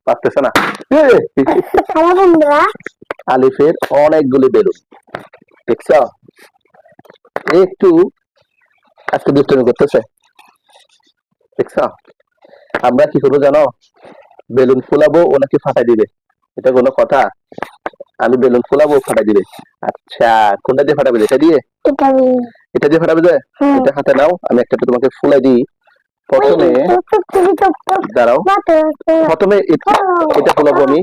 পারতেছে না। হ্যালো বন্ধুরা, আলিফের অনেকগুলি বেলুন দেখছ, একটু আজকে দুষ্টুমি করতেছে দেখছ। আমরা কি করবো জানো, বেলুন ফুলাবো ও নাকি ফাটাই দিবে, এটা কোনো কথা? আমি বেলুন ফুলাবো ফাটাই দিবে। আচ্ছা, কোনটা দিয়ে ফাটাবে? এটা দিয়ে? এটা দিয়ে ফাটাবে যে? এটা হাতে নাও, আমি একটা তোমাকে ফুলাই দিই। প্রথমে দাঁড়াও, প্রথমে এটা ফুলাবো আমি,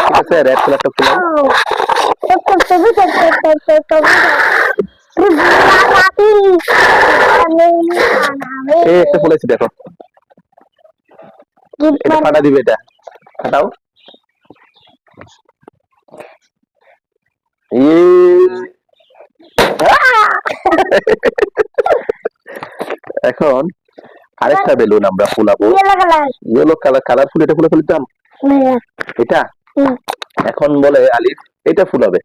ঠিক আছে? রেড কালারটা ফুলাই। এই একটা ফুলাইছি দেখো, এটা ফাটা দিবে, এটা ফাটাও। এখন আরেকটা বেলুন আমরা ফুলাবো, ইয়েলো কালার, কালারফুল। এটা ফুলে ফেলতাম এটা। এখন বলে আলিফ এটা ফুলাবে,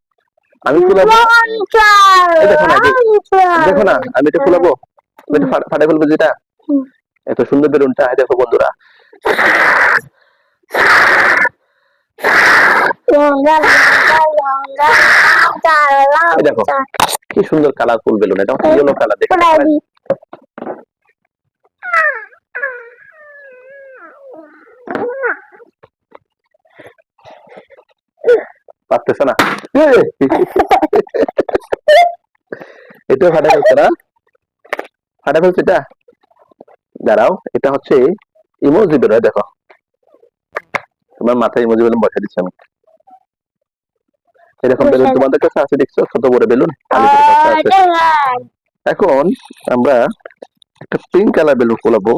আমি ফুলাবো। দেখো না, দেখো না, আমি এটা ফুলাবো, এটা ফাটাই ফেলবো যেটা। এত সুন্দর বেলুনটা, দেখো বন্ধুরা, দেখো কি সুন্দর কালারফুল বেলুন। এটা ইয়েলো কালার, দেখো পারতেছে না। এটা ফাটা ফেলছে না, ফাটা ফেলছে এটা। দাঁড়াও, এটা হচ্ছে ইমোজি বেলুন। দেখো তোমার মাথায় ইমোজি বেলুন বসে দিচ্ছি আমি। এরকম বেলুন তোমাদের কাছে আছে দেখছো, ছোট বড় বেলুন এখন আমরা একটা পিঙ্ক কালার বেলুন ফোলাবো।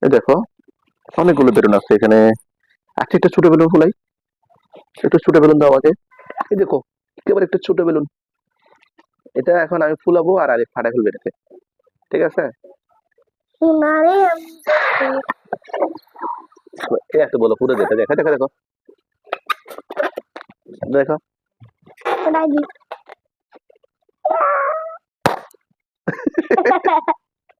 এই দেখো অনেকগুলো বেলুন আছে এখানে। আচ্ছা, একটা ছোট বেলুন ফোলাই, একটু ছোট বেলুন দাও আমাকে। এই দেখো একেবারে একটা ছোট বেলুন, এটা এখন আমি ফুলাবো আর আরে ফাটা ফেলবে এটাকে, ঠিক আছে? এই একটা বলো পুরো যেটা, দেখো দেখো দেখো দেখো।